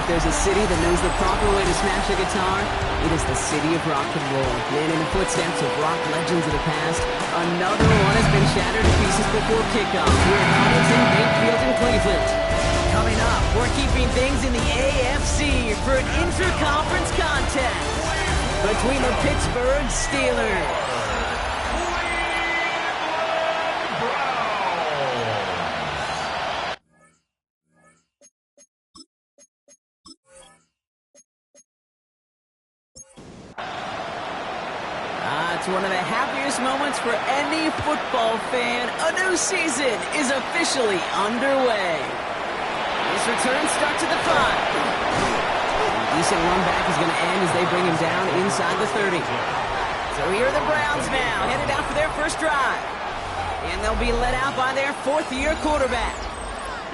There's a city that knows the proper way to smash a guitar. It is the city of rock and roll. And in the footsteps of rock legends of the past, another one has been shattered to pieces before kickoff here at Madden, Mayfield, and Cleveland. Coming up, we're keeping things in the AFC for an inter-conference contest between the Pittsburgh Steelers. One of the happiest moments for any football fan. A new season is officially underway. This return starts at the 5. A decent run back is going to end as they bring him down inside the 30. So here are the Browns now, headed out for their first drive. And they'll be led out by their fourth-year quarterback.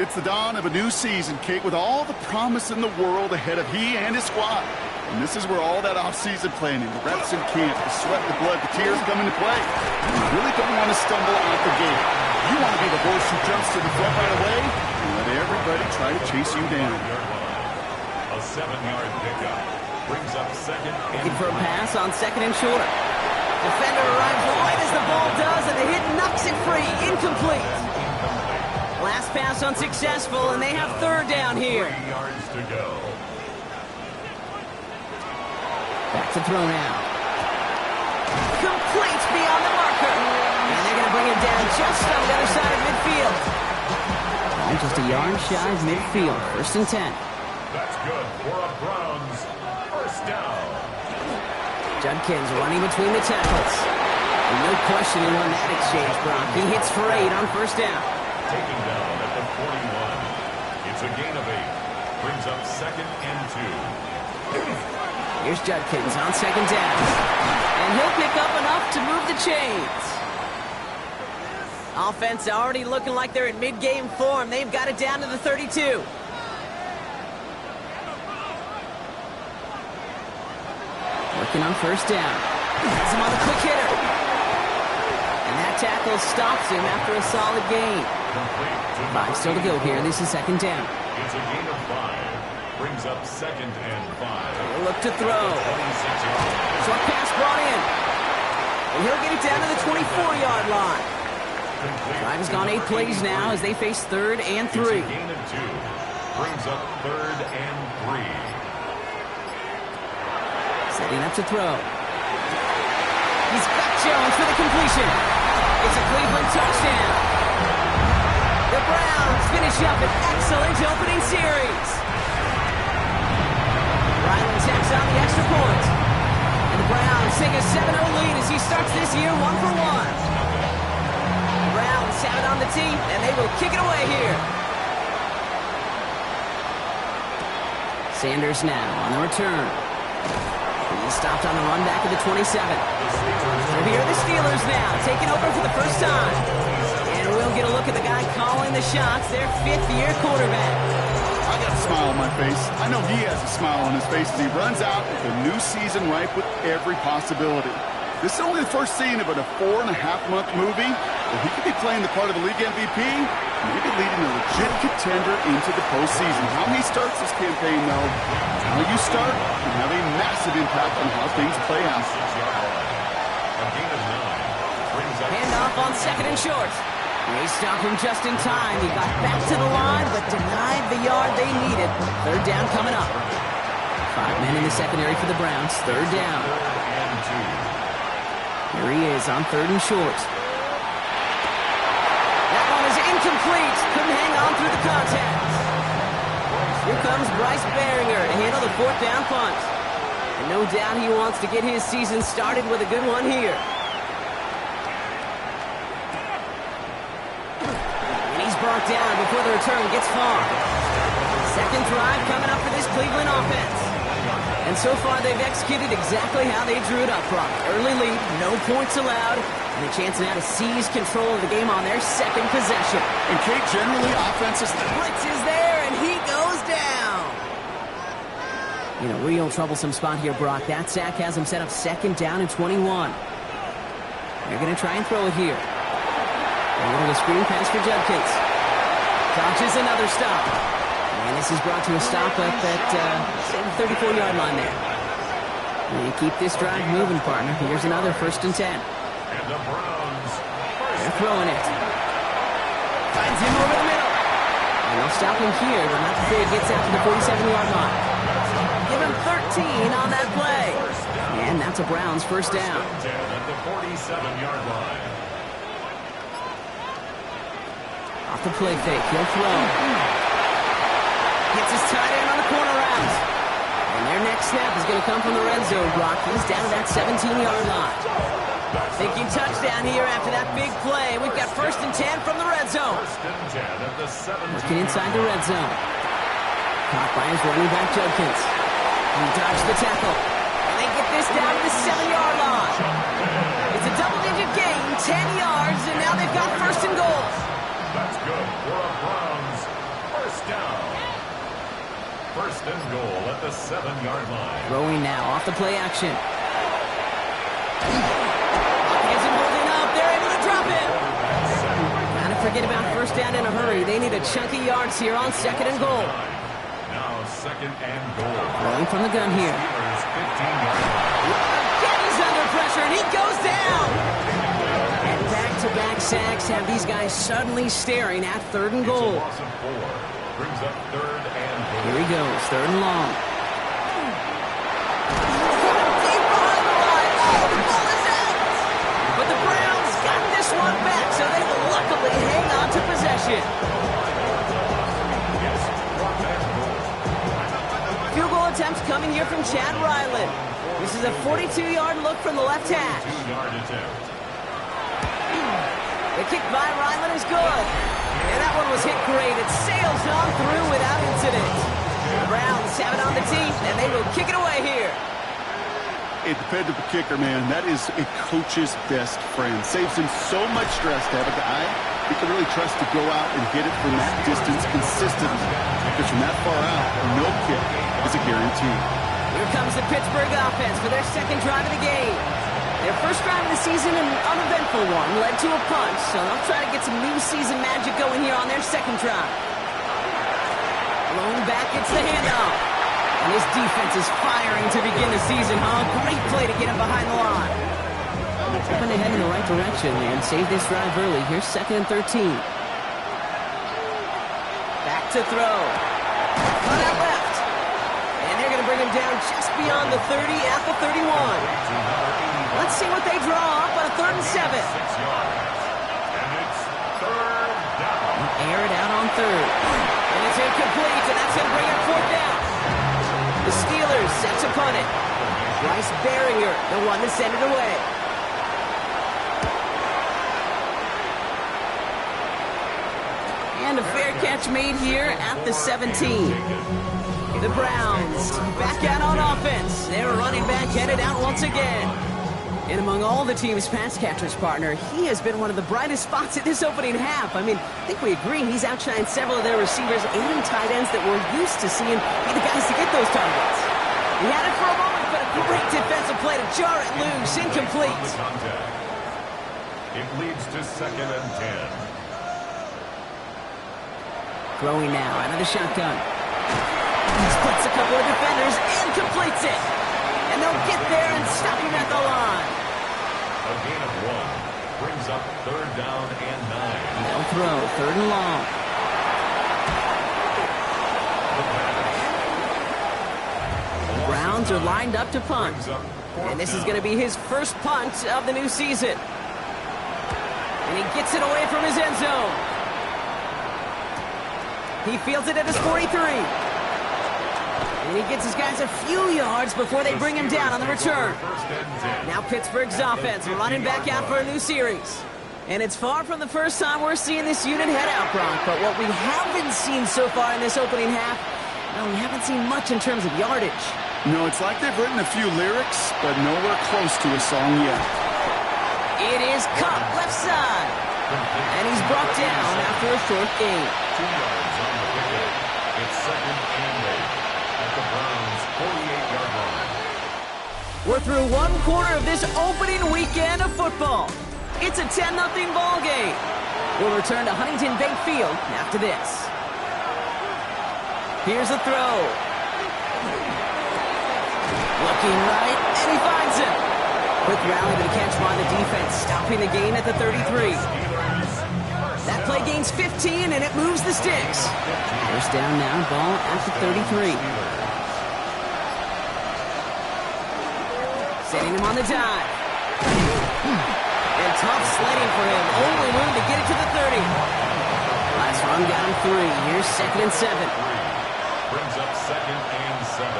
It's the dawn of a new season, Kate, with all the promise in the world ahead of he and his squad. And this is where all that off-season planning, the reps in camp, the sweat, the blood, the tears come into play. You really don't want to stumble out the gate. You want to be the horse who jumps to the front right away and let everybody try to chase you down. A 7-yard pickup brings up second. Looking for a pass on second and short. Defender arrives right as the ball does, and the hit knocks it free. Incomplete. Last pass unsuccessful, and they have third down here. 3 yards to go. Back to throw now. Complete beyond the marker. And they're going to bring him down just on the other side of midfield. And just a yard shy of midfield. First and 10. That's good for a Browns first down. Judkins running between the tackles. And no question he won that exchange, Brock. He hits for 8 on first down. Taken down at the 41. It's a gain of 8. Brings up second and 2. Here's Judkins on second down. And he'll pick up enough to move the chains. Offense already looking like they're in mid-game form. They've got it down to the 32. Working on first down. Has him on the quick hitter. And that tackle stops him after a solid gain. 5 still to go here. This is second down. It's a gain of 5. Brings up second and 5. He'll look to throw. Short pass brought in. And he'll get it down to the 24-yard line. Drive has gone 8 plays now as they face third and 3. It's a gain of 2. Brings up third and 3. Setting up to throw. He's got Jones for the completion. It's a Cleveland touchdown. The Browns finish up an excellent opening series. Ryland tacks on the extra point. And the Browns take a 7-0 lead as he starts this year 1-for-1. The Browns have it on the tee, and they will kick it away here. Sanders now on the return. He stopped on the run back at the 27. So here are the Steelers now, taking over for the first time. And we'll get a look at the guy calling the shots, their fifth-year quarterback. I got a smile on my face. I know he has a smile on his face as he runs out with a new season ripe with every possibility. This is only the first scene of a 4.5-month movie, but he could be playing the part of the league MVP, maybe leading a legit contender into the postseason. How he starts this campaign, though, how you start can have a massive impact on how things play out. Handoff on second and short. They stopped him just in time. He got back to the line, but denied the yard they needed. Third down coming up. 5 men in the secondary for the Browns. Third down. Here he is on third and short. That one is incomplete. Couldn't hang on through the contact. Here comes Bryce Baringer to handle the fourth down punt. And no doubt he wants to get his season started with a good one here. Brought down before the return gets far. Second drive coming up for this Cleveland offense. And so far they've executed exactly how they drew it up, Brock. Early lead, no points allowed, and a chance now to seize control of the game on their second possession. And Kate, generally offenses... Blitz is there, and he goes down. In a real troublesome spot here, Brock. That sack has him set up second down and 21. They're going to try and throw it here. A little screen pass for Judkins. Dodges another stop. And this is brought to a stop up at the 34-yard line there. And you keep this drive moving, partner. Here's another first and 10. And the Browns. They're throwing it. Finds him over the middle. And they'll stop him here, but not before he gets out to the 47-yard line. Give him 13 on that play. And that's a Browns first down. First and 10 at the 47-yard line. Off the play fake, he'll throw. Gets his tight end on the corner route. And their next snap is going to come from the red zone, Brock. He's down to that 17-yard line. Thinking touchdown here after that big play. We've got first and 10 from the red zone. First and 10 at the 17. Working inside the red zone. Caught by his running back, Judkins. He dodged the tackle. And they get this down to the 7-yard line. It's a double-digit gain, 10 yards, and now they've got first and goal. That's good for a Browns first down. First and goal at the 7-yard line. Throwing now off the play action. Isn't holding up. They're able to drop him. Gotta forget about first down in a hurry. They need a chunky yards here on second and goal. Now second and goal. Throwing from the gun here. Steelers 15-yard line. He's under pressure and he goes down. And back-to-back sacks have these guys suddenly staring at third and goal. It's a loss of 4. Brings up third and goal. Here he goes, third and long. But the Browns got this one back, so they will luckily hang on to possession. Field goal attempts coming here from Chad Ryland. This is a 42-yard look from the left hash. 2-yard attempt. The kick by Ryland is good. And that one was hit great. It sails on through without incident. The Browns have it on the team, and they will kick it away here. A dependable kicker, man. That is a coach's best friend. Saves him so much stress to have a guy he can really trust to go out and hit it from that distance consistently. Because from that far out, no kick is a guarantee. Here comes the Pittsburgh offense for their second drive of the game. Their first drive of the season, an uneventful one, led to a punt, so they'll try to get some new season magic going here on their second drive. Blown back, it's the handoff. And his defense is firing to begin the season, huh? Great play to get him behind the line. Hoping to head in the right direction and save this drive early. Here's second and 13. Back to throw. Cut out left. And they're going to bring him down just beyond the 30 at the 31. Let's see what they draw up on a third and 7. 6 yards. And it's third down. Air it out on third. And it's incomplete, and that's going to bring up fourth down. The Steelers set to punt it. Bryce Baringer, the one to send it away. And a fair catch made here at the 17. The Browns back out on offense. Their running back headed out once again. And among all the team's pass catchers, partner, he has been one of the brightest spots in this opening half. I mean, I think we agree he's outshined several of their receivers and tight ends that we're used to seeing be the guys to get those targets. He had it for a moment, but a great defensive play to jar it loose. Incomplete. It leads to 2nd and 10. Throwing now out of the shotgun. He splits a couple of defenders and completes it. And they'll get there and stop him at the line. A gain of 1 brings up 3rd down and 9. They'll throw 3rd and long. The Browns are lined up to punt. And this is going to be his first punt of the new season. And he gets it away from his end zone. He fields it at his 43. And he gets his guys a few yards before they bring him down on the return. Now Pittsburgh's offense running back out for a new series. And it's far from the first time we're seeing this unit head out, Gronk. But what we haven't seen so far in this opening half, well, we haven't seen much in terms of yardage. No, it's like they've written a few lyrics, but nowhere close to a song yet. It is Cup left side. And he's brought down after a short gain. 2 yards on the pickup. It's 2nd and 8 at the Browns' 48-yard line. We're through one quarter of this opening weekend of football. It's a 10-0 ball game. We'll return to Huntington Bank Field after this. Here's a throw. Looking right, and he finds him. Quick rally to the catch by the defense, stopping the gain at the 33. That play gains 15, and it moves the sticks. First down now, ball at the 33. Setting him on the dive. And tough sledding for him. Only room to get it to the 30. Last run got him 3. Here's 2nd and 7. Brings up 2nd and 7.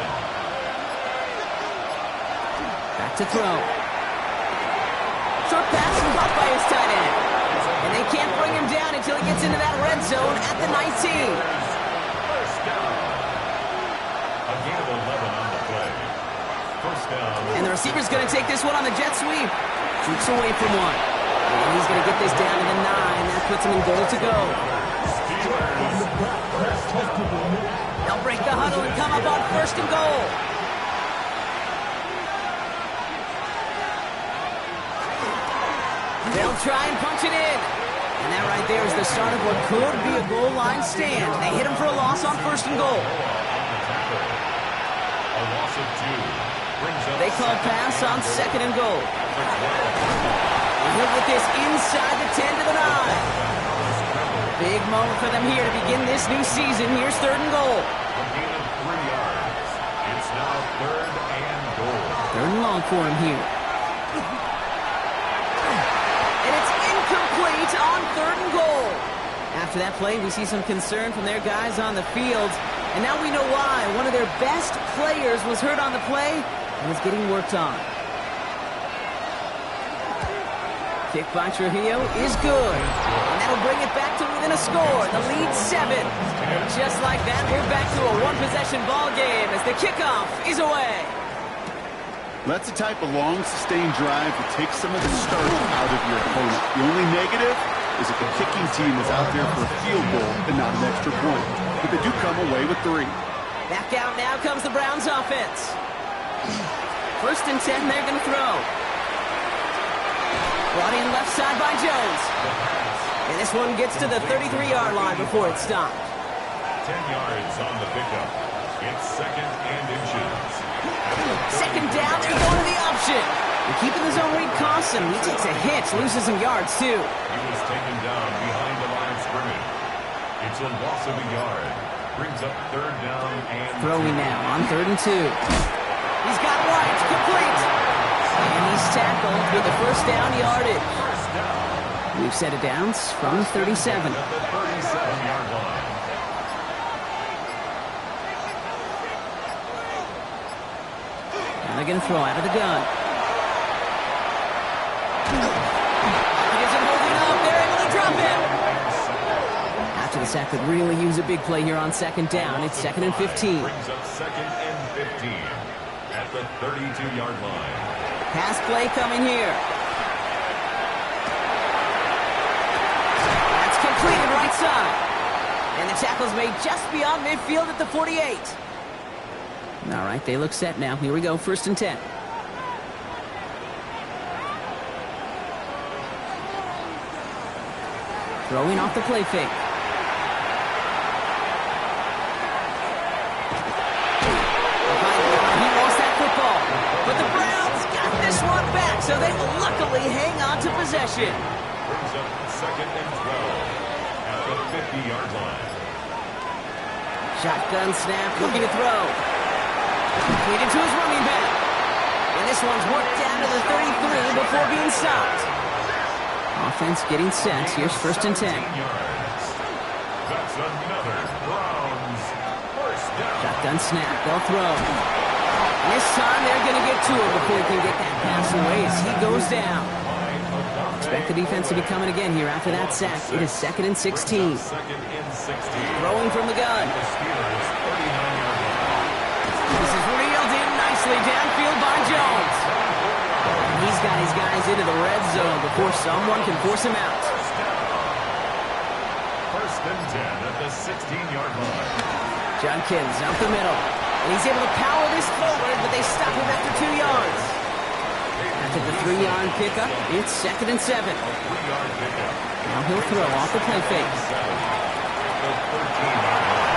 Back to throw. Short pass caught by his tight end. And they can't bring him down until he gets into that red zone at the 19. First down. A gain of 11 on the play. First down. And the receiver's going to take this one on the jet sweep. Shoots away from one. And he's going to get this down to the 9. That puts him in goal to go. They'll break the huddle and come up on 1st and goal. They'll try and punch it in. And that right there is the start of what could be a goal line stand. They hit him for a loss on 1st and goal. A loss of 2. They call pass on 2nd and goal. And he'll get this inside the 10 to the 9. Big moment for them here to begin this new season. Here's 3rd and goal. A gain of 3 yards. It's now 3rd and goal. 3rd and long for him here. And it's incomplete on 3rd and goal. After that play, we see some concern from their guys on the field. And now we know why. One of their best players was hurt on the play and is getting worked on. Kick by Trujillo is good. And that'll bring it back to within a score. The lead 7. And just like that, we're back to a one-possession ball game as the kickoff is away. That's the type of long, sustained drive that takes some of the starch out of your opponent. The only negative is if the kicking team is out there for a field goal and not an extra point. But they do come away with 3. Back out now comes the Browns offense. 1st and 10, they're going to throw. Brought in left side by Jones. And this one gets to the 33-yard line before it's stopped. 10 yards on the pickup. It's 2nd and inches. 2nd down, they're going to the option. And keeping the zone read costs him. He takes a hit, loses some yards too. He was taken down behind the line of scrimmage. It's a loss of a yard. Brings up 3rd down and throwing now on 3rd and 2. He's got White, complete. And he's tackled with the 1st down yardage. We've set it down from the 37. At the 37-yard line. Now they're going to throw out of the gun. He isn't holding up. They're able to drop him. After the sack could really use a big play here on second down. It's 2nd and 15. Brings up 2nd and 15 at the 32-yard line. Pass play coming here. That's completed right side. And the tackle's made just beyond midfield at the 48. All right, they look set now. Here we go, 1st and 10. Throwing off the play fake. He lost that football. But the Browns got this one back, so they will luckily hang on to possession. Brings up 2nd and 12 at the 50-yard line. Shotgun snap, looking to throw. Completed to his running back. And this one's worked down to the 33 before being stopped. Offense getting set. Here's 1st and 10. That's another Browns first down. Shotgun snap. They'll throw. This time they're going to get to him before he can get that pass away as he goes down. Expect the defense to be coming again here after that sack. It is 2nd and 16. 2nd and 16. Throwing from the gun. The Steelers 39-yard line. This is reeled in nicely downfield by Jones. He's got his guys into the red zone before someone can force him out. 1st and 10 at the 16-yard line. Junkins up the middle. And he's able to power this forward, but they stop him after 2 yards. After the 3-yard pickup, it's 2nd and 7. 3-yard pickup. Now he'll throw off the play fake. The 13-yard line.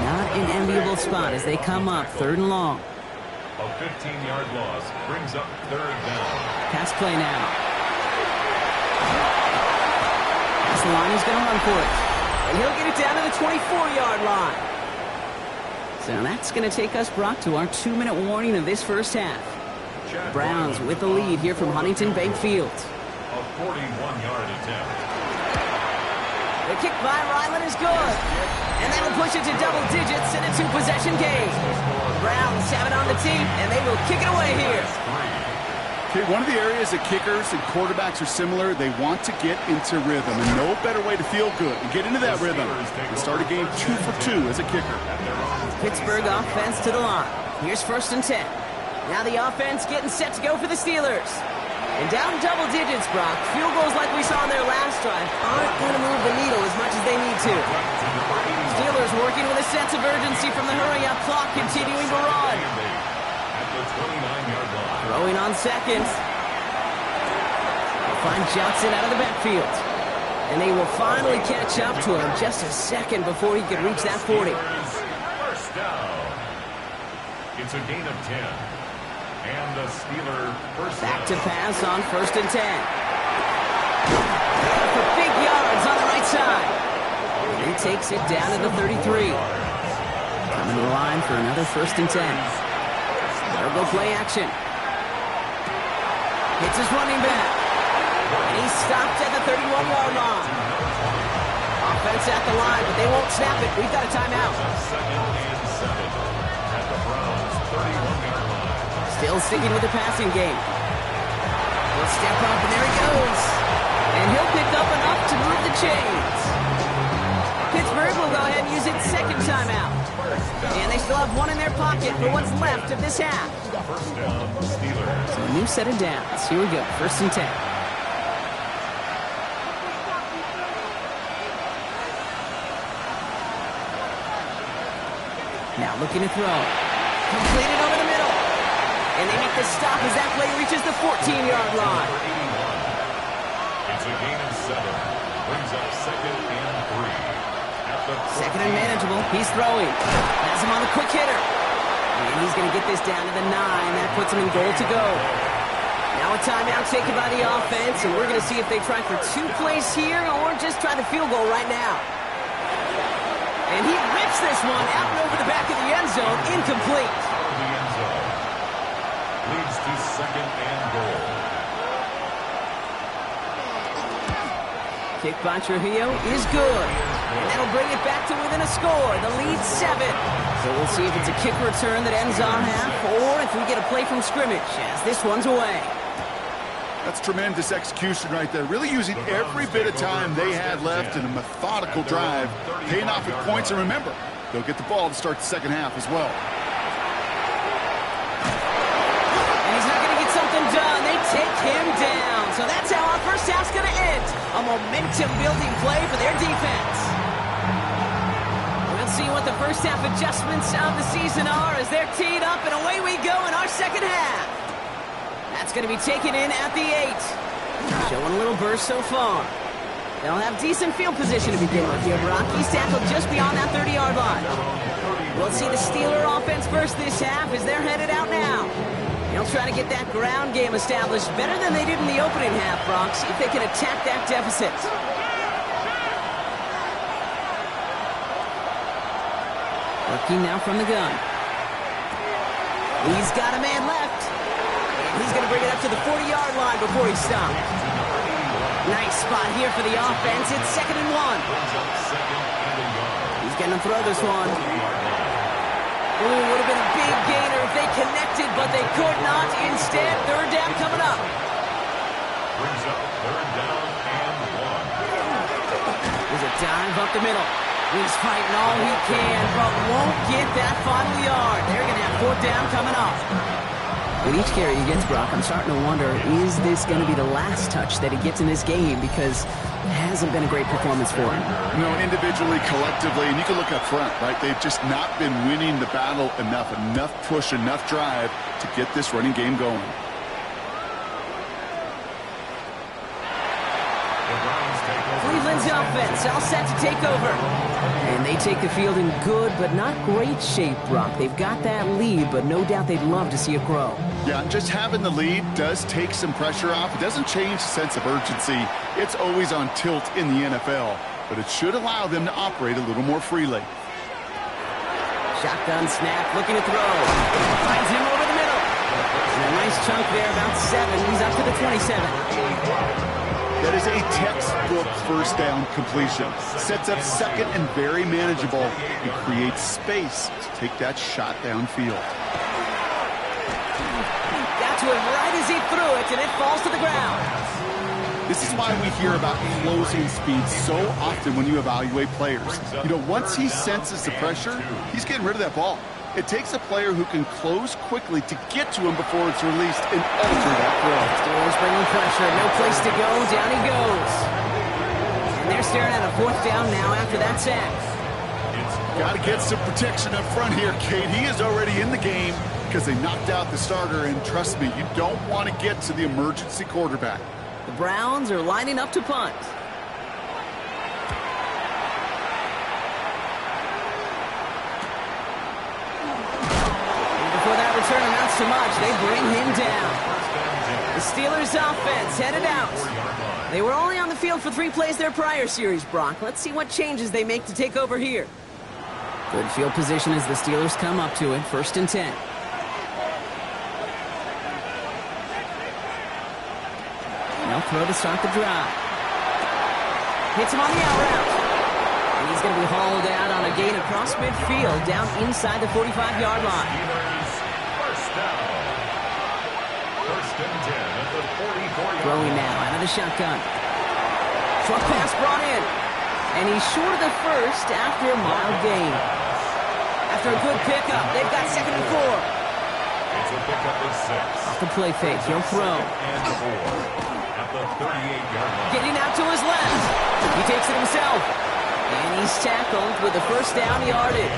Not an enviable spot as they come up 3rd and long. A 15-yard loss brings up 3rd down. Pass play now. Pass the line, he's going to run for it. And he'll get it down to the 24-yard line. So that's going to take us, Brock, to our 2-minute warning of this first half. Browns with the lead here from Huntington Bank Field. A 41-yard attempt. The kick by Ryland is good. And that'll push it to double digits in a 2-possession game. Browns have it on the team, and they will kick it away here. Okay, one of the areas that kickers and quarterbacks are similar, they want to get into rhythm, and no better way to feel good and get into that rhythm than start a game 2 for 2 as a kicker. Pittsburgh offense to the line. Here's 1st and 10. Now the offense getting set to go for the Steelers. And down double digits, Brock. Field goals like we saw in their last drive aren't going to move the needle as much as they need to. Steelers working with a sense of urgency from the hurry-up clock, continuing to run. At the 29-yard line. Throwing on 2nd. They'll find Johnson out of the backfield. And they will finally catch up to him just a second before he could reach that 40. First down. It's a gain of 10. And the Steeler first Back down. to pass on 1st and 10. For big yards on the right side. And he takes it down to the 33. Coming to the line for another 1st and 10. They'll go play action. Hits his running back. And he's stopped at the 31-yard line. Offense at the line, but they won't snap it. We've got a timeout. 2nd and 7 at the Browns 31-yard line. Still sticking with the passing game. He'll step up, and there he goes. And he'll pick up enough to move the chains. Pittsburgh will go ahead and use its 2nd timeout. And they still have one in their pocket for what's left of this half. First down, Steelers. So a new set of downs. Here we go, 1st and 10. Now looking to throw. Completed over the middle. And they make the stop as that play reaches the 14-yard line. It's a gain of 7. Brings up 2nd and 3. At the 2nd and manageable. He's throwing. Has him on the quick hitter. And he's going to get this down to the 9. That puts him in goal to go. Now a timeout taken by the offense, and we're going to see if they try for 2 plays here or just try the field goal right now. And he rips this one out and over the back of the end zone. Incomplete. Out of the end zone. Leads to 2nd and goal. Kick by Trujillo is good. And that'll bring it back to within a score. The lead's 7. So we'll see if it's a kick return that ends on half or if we get a play from scrimmage as this one's away. That's tremendous execution right there. Really using every bit of time they had left in a methodical drive, paying off with points. And remember, they'll get the ball to start the second half as well. And he's not going to get something done. They take him down. So that's how our first half's going to end. A momentum-building play for their defense. We'll see what the first half adjustments of the season are as they're teed up, and away we go in our second half. That's going to be taken in at the 8. Showing a little burst so far. They'll have decent field position to begin with here. He's tackled just beyond that 30-yard line. We'll see the Steeler offense first this half as they're headed out now. They'll try to get that ground game established better than they did in the opening half, Brock. See if they can attack that deficit. Working now from the gun. He's got a man left. And he's going to bring it up to the 40-yard line before he stops. Nice spot here for the offense. It's 2nd and 1. He's going to throw this one. Ooh, would have been a big gainer if they connected, but they could not. Instead, 3rd down coming up. Brings up 3rd down and 1. There's a dive up the middle. He's fighting all he can, but won't get that final yard. They're going to have 4th down coming up. With each carry he gets, Brock, I'm starting to wonder, is this going to be the last touch that he gets in this game? Because it hasn't been a great performance for him. You know, individually, collectively, and you can look up front, right? They've just not been winning the battle enough push, enough drive to get this running game going. Cleveland's offense all set to take over. And they take the field in good but not great shape, Brock. They've got that lead, but no doubt they'd love to see it grow. Yeah, and just having the lead does take some pressure off. It doesn't change the sense of urgency. It's always on tilt in the NFL, but it should allow them to operate a little more freely. Shotgun snap, looking to throw. Finds him over the middle. And a nice chunk there, about 7. He's up to the 27. That is a textbook first down completion. Sets up 2nd and very manageable and creates space to take that shot downfield. Got to him right as he threw it, and it falls to the ground. This is why we hear about closing speed so often when you evaluate players. You know, once he senses the pressure, he's getting rid of that ball. It takes a player who can close quickly to get to him before it's released and alter that throw. Steelers bringing pressure. No place to go. Down he goes. And they're staring at a 4th down now after that sack. Got to get some protection up front here, Kate. He is already in the game because they knocked out the starter. And trust me, you don't want to get to the emergency quarterback. The Browns are lining up to punt. Return amounts to much. They bring him down. The Steelers offense headed out. They were only on the field for 3 plays their prior series, Brock. Let's see what changes they make to take over here. Good field position as the Steelers come up to it. 1st and 10. They'll throw to start the drive. Hits him on the out route. And he's going to be hauled out on a gain across midfield down inside the 45-yard line. Throwing now out of the shotgun. Short pass brought in. And he's short of the first after a mild gain. After a good pickup, they've got 2nd and 4. It's a pickup of 6. Off the play fake, he'll throw. At the 38-yard line. Getting out to his left. He takes it himself. And he's tackled with the 1st down yardage.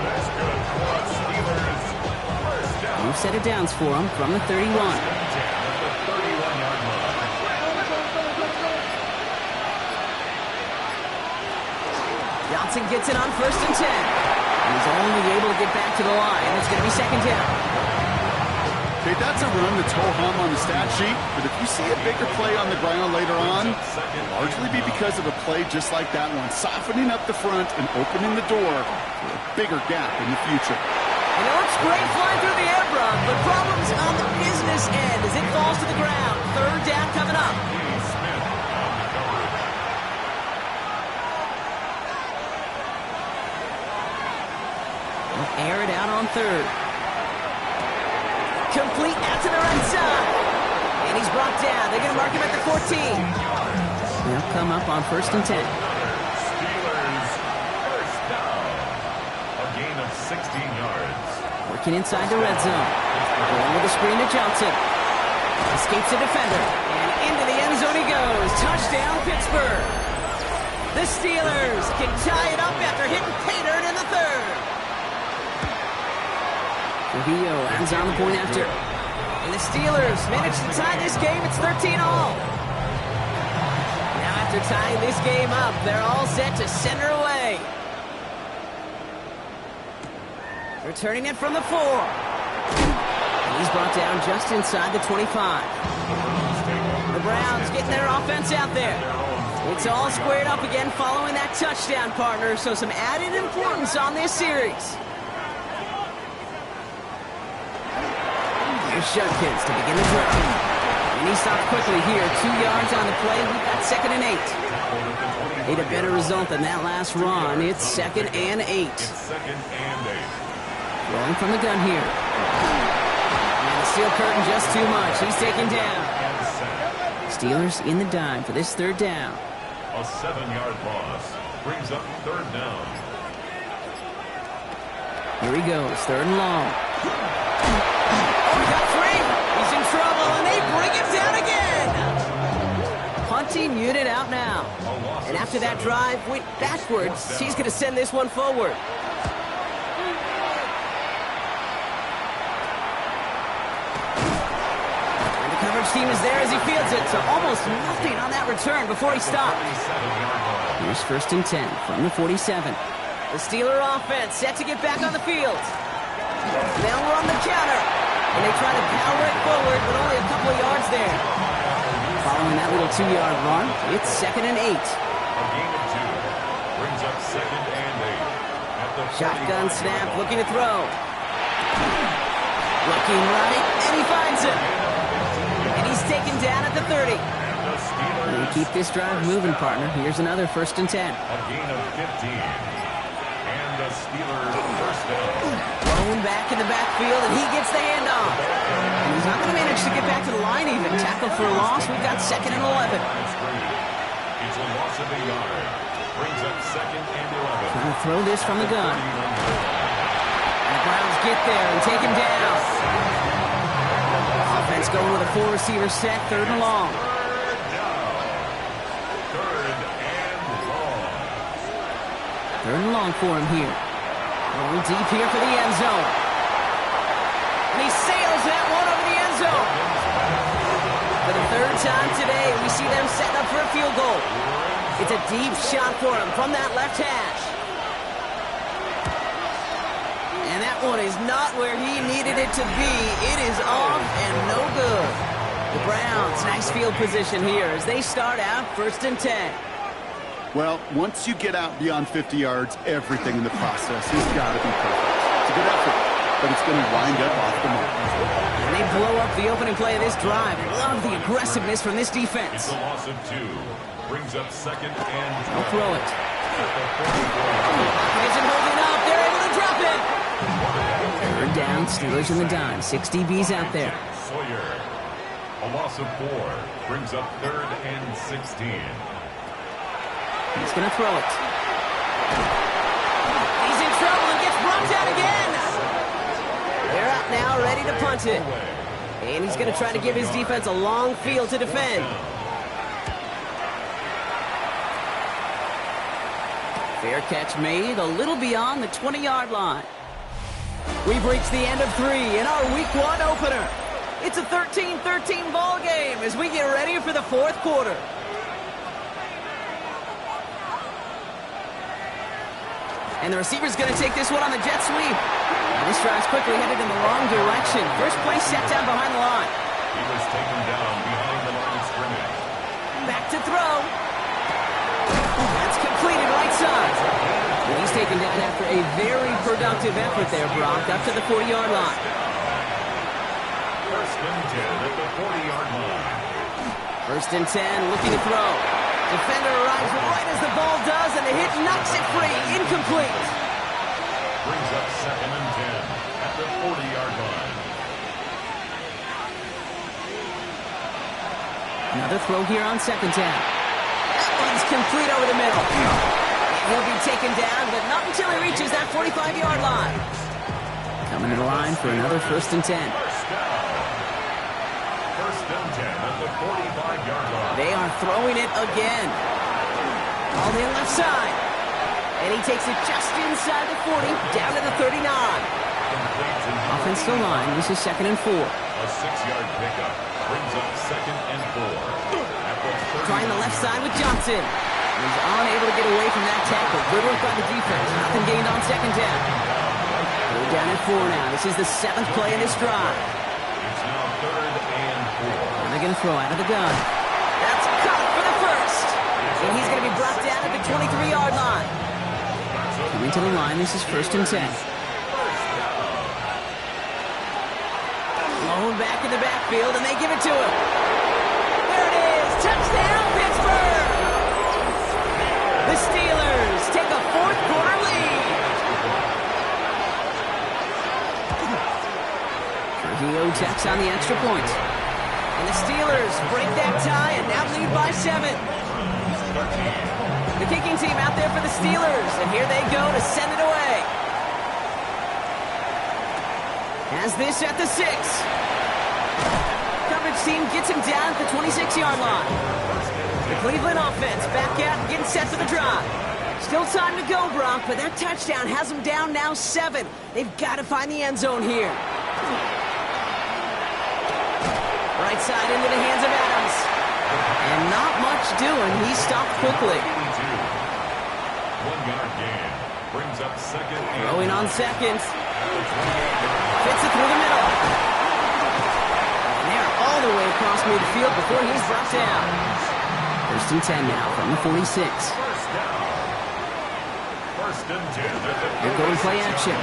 That's good for us, Steelers. 1st down. New set of downs for him from the 31. Johnson gets it on 1st and 10. He's only able to get back to the line. It's going to be 2nd down. Okay, that's a run that's ho-hum on the stat sheet, but if you see a bigger play on the ground later on, it'll largely be because of a play just like that one, softening up the front and opening the door for a bigger gap in the future. And it looks great flying through the air, Brock, but problems on the business end as it falls to the ground. 3rd down coming up. Air it out on 3rd. Complete out to the right side. And he They'll come up on 1st and 10. Steelers first down. A gain of 16 yards. Working inside the red zone. Going with a screen to Johnson. Escapes a defender. And into the end zone he goes. Touchdown, Pittsburgh. The Steelers can tie it up after hitting pay dirt in the 3rd. Trujillo ends on the point after. And the Steelers manage to tie this game. It's 13-all. Now after tying this game up, they're all set to send her away. Returning it from the 4. And he's brought down just inside the 25. The Browns getting their offense out there. It's all squared up again following that touchdown, partner, so some added importance on this series. Here's Judkins to begin the drive. And he stopped quickly here. 2 yards on the play. We've got 2nd and 8. Need a better result than that last run. It's 2nd and 8. Rolling from the gun here. And the steel curtain just too much. He's taken down. Steelers in the dime for this 3rd down. A 7-yard loss brings up 3rd down. Here he goes. 3rd and long. Oh, he got free. He's in trouble, and they bring him down again. Punting unit out now. And after that drive went backwards, he's going to send this one forward. And the coverage team is there as he fields it, so almost nothing on that return before he stopped. Here's 1st and 10 from the 47. The Steeler offense set to get back on the field. They'll run the counter. And they try to power it forward, but only a couple of yards there. Following that little 2-yard run, it's 2nd and 8. A gain of 2 brings up 2nd and 8. Shotgun snap, looking to throw. Looking right, and he finds him. And he's taken down at the 30. And keep this drive moving, partner. Here's another 1st and 10. A gain of 15. And the Steelers first down. Going back in the backfield, and he gets the handoff. And he's not going to manage to get back to the line even. Tackle for a loss. We've got 2nd and 11. It's a loss of a yard. Brings up 2nd and 11. Trying to throw this from the gun. And the Browns get there and take him down. Offense going with a 4-receiver set, 3rd and long. Third and long for him here. Going deep here for the end zone. And he sails that one over the end zone. For the 3rd time today, we see them setting up for a field goal. It's a deep shot for him from that left hash. And that one is not where he needed it to be. It is off and no good. The Browns, nice field position here as they start out 1st and 10. Well, once you get out beyond 50 yards, everything in the process has got to be perfect. It's a good effort, but it's going to wind up off the mark. And they blow up the opening play of this drive. Love the aggressiveness from this defense. It's a loss of 2. Brings up 2nd and 12. They'll throw it. He isn't holding up. They're able to drop it. 3rd down, Steelers in the dime. 6 DBs out there. Sawyer. A loss of 4. Brings up 3rd and 16. He's going to throw it. He's in trouble and gets brought down again. They're out now, ready to punt it. And he's going to try to give his defense a long field to defend. Fair catch made, a little beyond the 20-yard line. We've reached the end of 3 in our Week 1 opener. It's a 13-13 ball game as we get ready for the 4th quarter. And the receiver's going to take this one on the jet sweep. And this drive's quickly headed in the wrong direction. First play set down behind the line. He was taken down behind the line of scrimmage. Back to throw. That's completed right side. And he's taken down after a very productive effort there, Brock, up to the 40-yard line. 1st and 10 at the 40-yard line. 1st and 10, looking to throw. Defender arrives right as the ball does, and the hit knocks it free. Incomplete. Brings up 2nd and 10 at the 40-yard line. Another throw here on second down. That one's complete over the middle. He'll be taken down, but not until he reaches that 45-yard line. Coming to the line for another 1st and 10. First and 10 at the 45-yard line. They are throwing it again. All in left side. And he takes it just inside the 40, down to the 39. Offensive line, this is 2nd and 4. A 6-yard pickup brings up 2nd and 4. Trying the left side with Johnson. He's unable to get away from that tackle. Good work by the defense. Nothing gained on second down. We're down at 4 now. This is the 7th play in this drive. It's now 3rd and 4. And they're going to throw out of the gun. That's caught for the first. And he's going to be brought down at the 23-yard line. Coming to the line, this is 1st and 10. Blown back in the backfield, and they give it to him. There it is. Touchdown, Pittsburgh! The Steelers take a 4th-quarter lead. Trujillo checks on the extra point. And the Steelers break that tie and now lead by 7. The kicking team out there for the Steelers, and here they go to send it away. Has this at the 6. Coverage team gets him down at the 26-yard line. The Cleveland offense back out and getting set for the drive. Still time to go, Brock, but that touchdown has them down now 7. They've got to find the end zone here. Right side into the hands of Adams. And not much doing. He stopped quickly. 1-yard gain brings up 2nd and Throwing on seconds. Fits it through the middle. And they're all the way across midfield before he's brought down. 1st and 10 now from the 46. First down. 1st and 10 at the They're going play action.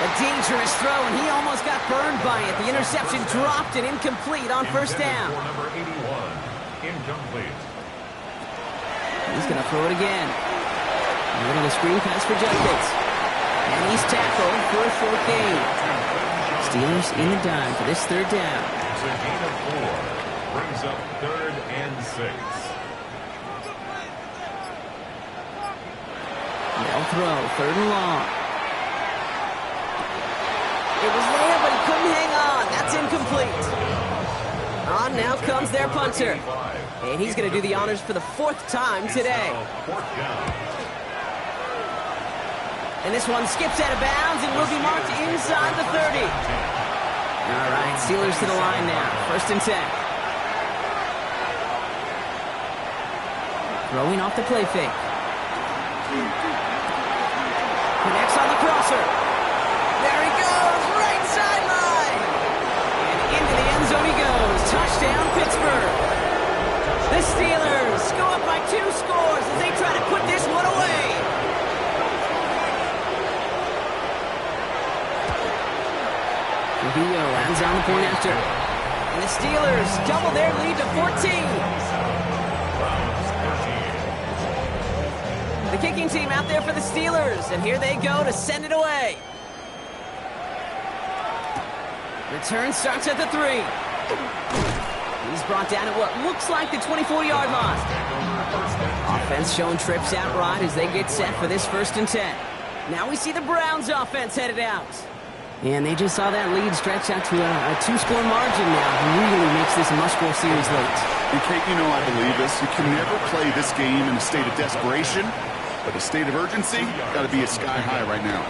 A dangerous throw, and he almost got burned by it. The interception dropped and incomplete on 1st down. For number 81, incomplete. He's going to throw it again. A little screen pass for Judkins. And he's tackled for a 4th gain. Steelers in the dime for this 3rd down. It's a gain of 4. Brings up 3rd and 6. They'll throw 3rd and long. It was there, but he couldn't hang on. That's incomplete. On now comes their punter. And he's going to do the honors for the 4th time today. 4th down. And this one skips out of bounds and will be marked inside the 30. All right, Steelers to the line now. 1st and 10. Throwing off the play fake. Connects on the crosser. There he goes, right sideline. And into the end zone he goes. Touchdown, Pittsburgh. The Steelers go up by 2 scores as they try to put this one away. Trujillo lands on the point after. And the Steelers double their lead to 14. The kicking team out there for the Steelers, and here they go to send it away. Return starts at the 3. He's brought down at what looks like the 24-yard line. Offense showing trips out right as they get set for this 1st and 10. Now we see the Browns offense headed out. And they just saw that lead stretch out to a 2-score margin now. Really makes this a must-go series late. And Kate, you know I believe this. You can never play this game in a state of desperation, but a state of urgency got to be at sky high right now.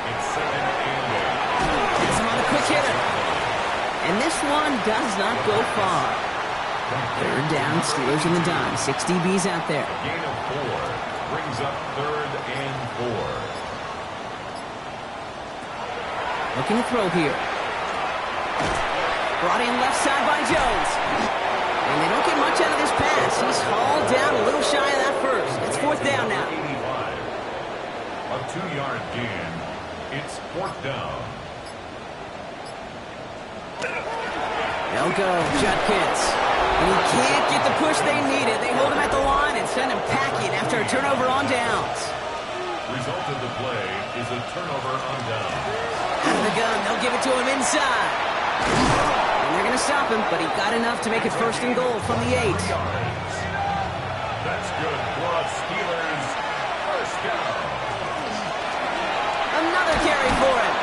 Gets him on a quick hitter. And this one does not go far. 3rd down, Steelers in the dime. 6 DBs out there. Gain of 4 brings up 3rd and 4. Looking to throw here. Brought in left side by Jones. And they don't get much out of this pass. He's hauled down a little shy of that first. It's 4th down now. 85. A 2-yard gain. It's 4th down. They'll go, Judkins. And he can't get the push they needed. They hold him at the line and send him packing after a turnover on downs. Result of the play is a turnover on downs. Out of the gun, they'll give it to him inside. And they're going to stop him, but he got enough to make it first and goal from the 8. That's good for a Steelers first down. Another carry for him.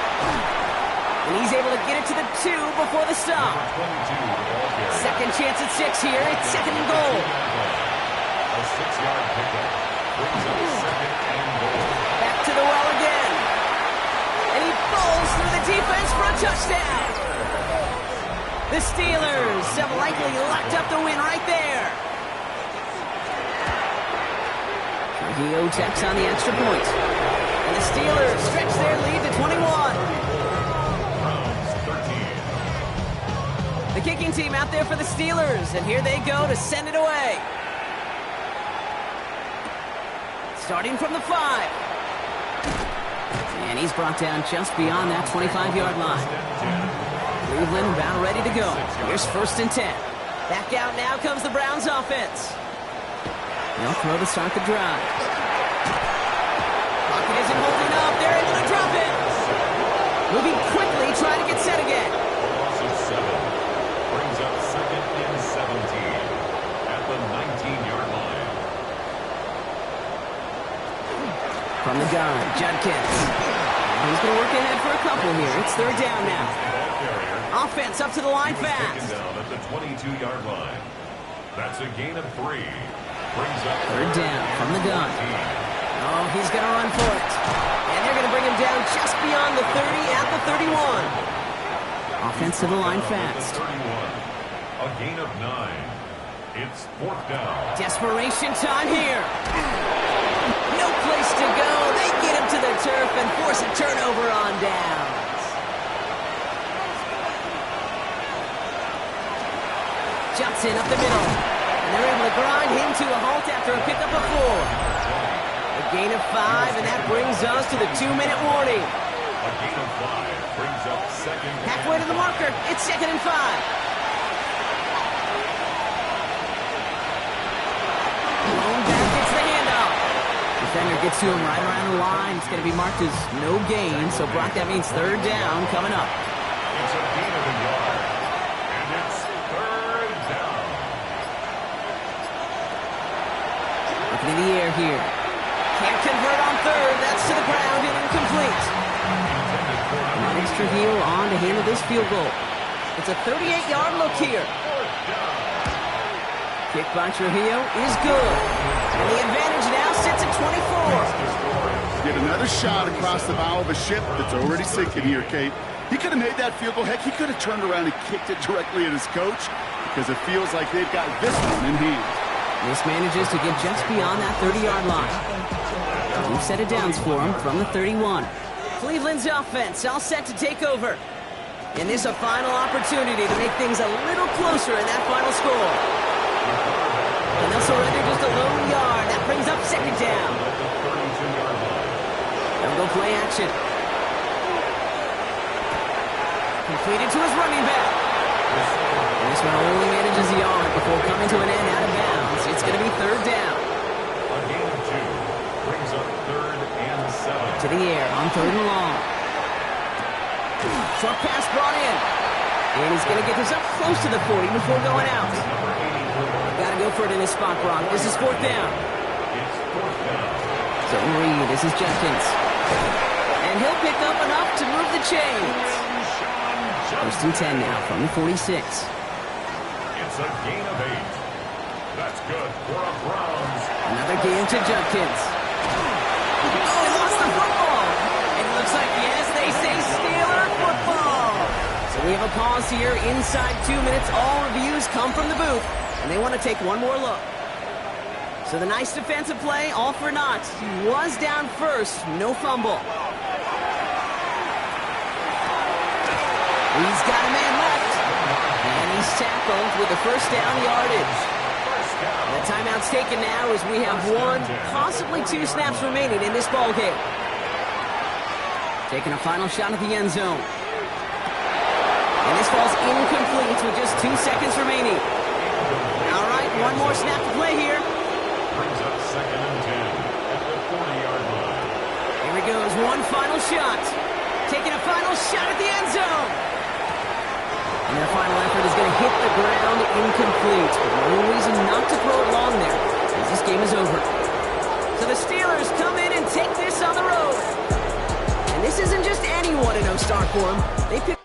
And he's able to get it to the 2 before the stop. Second chance at 6 here. It's second and goal. A 6-yard pickup brings up second and goal. Back to the well again. And he falls through the defense for a touchdown. The Steelers have likely locked up the win right there. Trujillo checks on the extra point. And the Steelers stretch their lead to 21. The kicking team out there for the Steelers, and here they go to send it away. Starting from the 5. And he's brought down just beyond that 25-yard line. Cleveland about ready to go. Here's first and 10. Back out now comes the Browns offense. They'll throw to start the drive. Pocket isn't holding up. They're able to drop it. Moving quickly, trying to get set again. Loss of 7 brings up second and 17 at the 19-yard line. From the gun, Judkins. He's going to work ahead for a couple here. It's third down now. Offense up to the line fast. Taken down at the 22-yard line. That's a gain of 3. Brings up Third down from the gun. Oh, he's going to run for it. And they're going to bring him down just beyond the 30 at the 31. Offense to the line fast. 31. A gain of 9. It's fourth down. Desperation time here. No place to go. They get him to the turf and force a turnover on downs. Johnson up the middle. And they're able to grind him to a halt after a pickup of 4. A gain of 5, and that brings us to the 2-minute warning. A gain of 5 brings up second. Halfway to the marker. It's second and 5. Lone back gets the handoff. Defender gets to him right around the line. It's going to be marked as no gain. So, Brock, that means third down coming up. It's a gain of a yard. And it's third down. Looking in the air here. Can't convert on third. That's to the ground and incomplete. Madden Trujillo on to handle this field goal. It's a 38-yard look here. Kick by Trujillo is good. And the advantage now sits at 24. Get another shot across the bow of a ship that's already sinking here, Kate. He could have made that field goal. Heck, he could have turned around and kicked it directly at his coach because it feels like they've got this one in hand. This manages to get just beyond that 30-yard line. We've set it downs for him from the 31. Cleveland's offense all set to take over. And this a final opportunity to make things a little closer in that final score. And they'll surrender just a lone yard. That brings up second down. They'll go play action. Completed to his running back. And this one only manages the yard before coming to an end out of bounds. It's going to be third down. A gain of 2 brings up third and 7. To the air on third and long. Short pass brought in. And he's going to get this up close to the 40 before going out. Got to go for it in his spot, Brock. This is fourth down. It's fourth down. Zone read. This is Judkins. And he'll pick up enough to move the chains. First and 10 now from the 46. It's a gain of 8. That's good for a Browns. Another gain to Judkins. Oh, he lost the football. And it looks like, yes, they say Steeler football. So we have a pause here. Inside 2 minutes, all reviews come from the booth. And they want to take one more look. So the nice defensive play, all for naught. He was down first, no fumble. He's got a man left. And he's tackled with the first down yardage. The timeout's taken now as we have 1, possibly 2 snaps remaining in this ball game. Taking a final shot at the end zone. And this ball's incomplete with just 2 seconds remaining. All right, one more snap to play here. Brings up second and 10 at the 40-yard line. Here he goes, one final shot. Taking a final shot at the end zone. And their final effort is going to hit the ground incomplete. But no reason not to throw it long there, as this game is over. So the Steelers come in and take this on the road. And this isn't just anyone in O-Star for them. They pick